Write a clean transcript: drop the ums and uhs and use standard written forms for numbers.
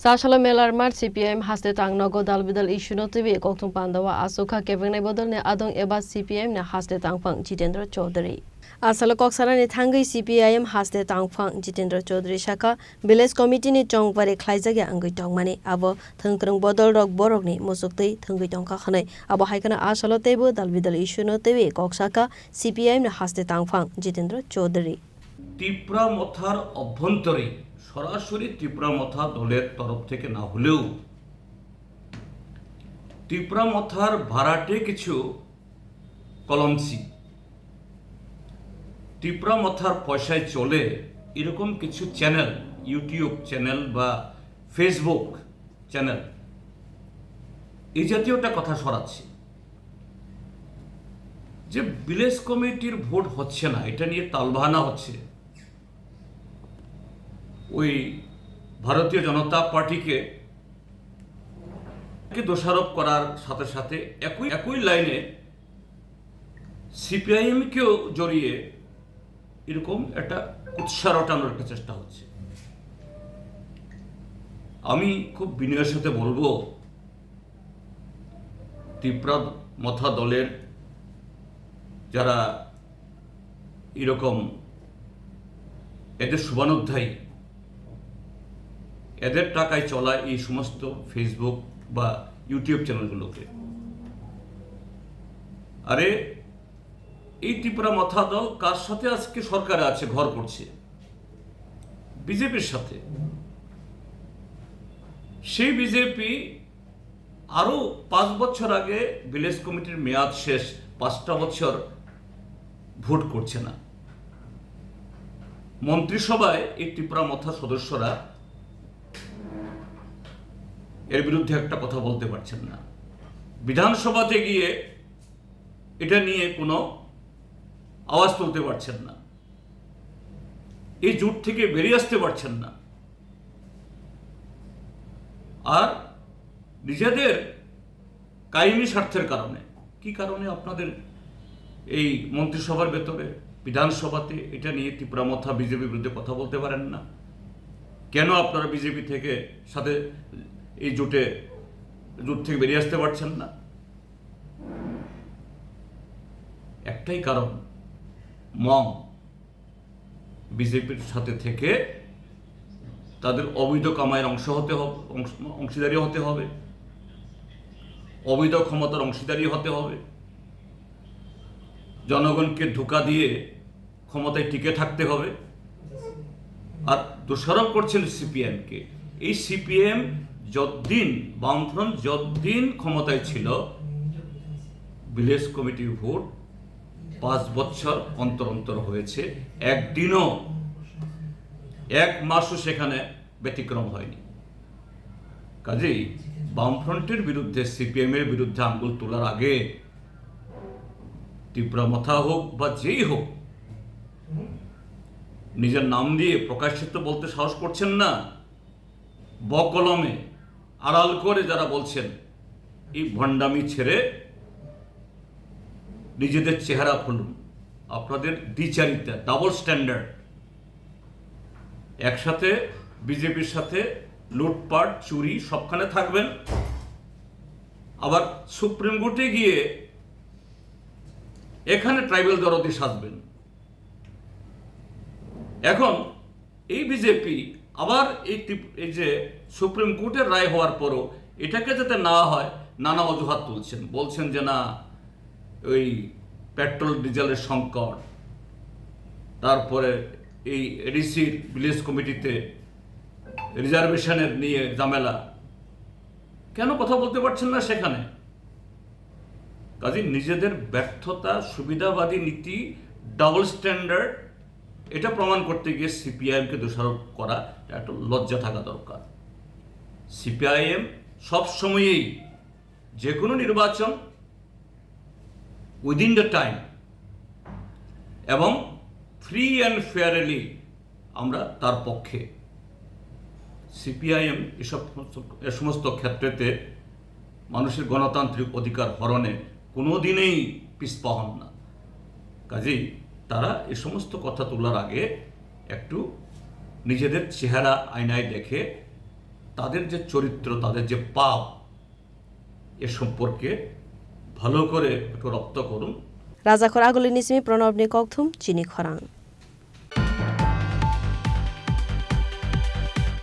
Sashala Melar Mar CPM has the tang nogo dal bidal issue not to be Koktung Pandawa Asoka Kevin Bodol ne Adong Eba CPM ne has the tang fang Jitendra Chaudhary. Asala Koksara ne Tangi CPIM has the tang fang Jitendra Chaudhary Shaka Village Committee ni Chong Vare Klaizaga Angui Tong Mani Abo Tangkrung Bodol Rock Borogni Musukti Tangi Tong Kahane Abo Haikana Asala Table dal bidal issue not to be Koksaka CPIM ne has the tang fang Jitendra Chaudhary. Tripura মথার অভ্যন্তরে সরাসরি ত্রিপুরা মথা দলের তরফ থেকে না হলেও ত্রিপুরা মথার ভাড়াটে কিছু কলমসি ত্রিপুরা মথার পয়সায় চলে এরকম কিছু চ্যানেল ইউটিউব চ্যানেল বা ফেসবুক চ্যানেল এই জাতীয়টা কথা সরাচ্ছে যে ভিলেজ কমিটির ভোট হচ্ছে না এটা নিয়ে তালবাহানা হচ্ছে ওই ভারতীয় জনতা পার্টিকে দোষারোপ করার সাথে সাথে একই লাইনে সিপিআইএমকেও জড়িয়ে এরকম একটা উৎসাহ রটানোর একটা চেষ্টা হচ্ছে। আমি খুব বিনয়ের সাথে বলবো ত্রিপুরা মথা দলের যারা এরকম এদের শুভানুধ্যায়ী এদের টাকায় চলা এই সমস্ত ফেসবুক বা ইউটিউব চ্যানেলগুলোকে আরে এই ত্রিপুরা মথা দল কার সাথে আজকে সরকারে আছে ঘর করছে বিজেপির সাথে সেই বিজেপি আরো 5 বছর আগে ভিলেজ কমিটির মেয়াদ শেষ 5টা বছর ভোট করছে না মন্ত্রিসভায় এই ত্রিপুরা মথা সদস্যরা এর বিরুদ্ধে একটা কথা বলতে পারছেন না বিধানসভাতে গিয়ে এটা নিয়ে কোনো আওয়াজ তুলতে পারছেন না এই জোট থেকে বেরিয়ে আসতে পারছেন না আর নিজেদের কায়েমি স্বার্থের কারণে কি কারণে আপনাদের এই মন্ত্রিসভার ভেতরে বিধানসভাতে এটা নিয়ে ত্রিপুরা মথা বিজেপির বিরুদ্ধে কথা বলতে পারেন না কেন আপনারা বিজেপি থেকে সাথে এই জোট থেকে বেরিয়ে আসতে পারছেন না একটাই কারণ মং বিজেপির সাথে থেকে তাদের অবৈধ কামাইয়ের অংশীদারি হতে হবে অবৈধ ক্ষমতার অংশীদারি হতে হবে জনগণকে ধোঁকা দিয়ে ক্ষমতায় টিকে থাকতে হবে আর দোষারোপ করছেন সিপিএমকে এই সিপিএম যতদিন বামফ্রন্ট যতদিন ক্ষমতায় ছিল ভিলেজ কমিটির ভোট 5 বছর অন্তর অন্তর হয়েছে একদিনও এক মাসও সেখানে ব্যতিক্রম হয়নি কাজেই বামফ্রন্টের বিরুদ্ধে সিপিএম এর বিরুদ্ধে আঙ্গুল তোলার আগে ত্রিপুরা মথা হোক বা যেই হোক নিজের নাম দিয়ে প্রকাশ্যে বলতে সাহস করছেন না বকলমে আড়াল করে যারা বলছেন এই ভণ্ডামি ছেড়ে নিজেদের চেহারা খুলুন আপনাদের দ্বিচারিতা ডাবল স্ট্যান্ডার্ড একসাথে বিজেপির সাথে লুটপাট চুরি সবখানে থাকবেন আবার সুপ্রিম কোর্টে গিয়ে এখানে ট্রাইবাল দরদি সাজবেন এখন এই বিজেপি আবার এই যে সুপ্রিম কোর্টের রায় হওয়ার পরও এটাকে যাতে না হয় নানা অজুহাত তুলছেন বলছেন যে না ওই পেট্রোল ডিজেলের সংকট তারপরে এই এডিসির ভিলেজ কমিটিতে রিজার্ভেশনের নিয়ে ঝামেলা কেন কথা বলতে পারছেন না সেখানে কাজে নিজেদের ব্যর্থতা সুবিধাবাদী নীতি ডাবল স্ট্যান্ডার্ড এটা প্রমাণ করতে গিয়ে সিপিআইএমকে দোষারোপ করা একটা লজ্জা থাকা দরকার সিপিআইএম সবসময়ই যে কোনো নির্বাচন উইদিন দ্য টাইম এবং ফ্রি অ্যান্ড ফেয়ারলি আমরা তার পক্ষে সিপিআইএম এ সমস্ত ক্ষেত্রেতে মানুষের গণতান্ত্রিক অধিকার হরণে কোনোদিনই পিছপা হন না কাজেই তারা এই সমস্ত কথা তোলার আগে একটু নিজেদের চেহারা আয়নায় দেখে তাদের যে চরিত্র, তাদের যে পাপ, এ সম্পর্কে ভালো করে একটু রপ্ত করুন। রাজাখর আগলি নিসমি প্রণব নি ককথুম চিনি খরাং।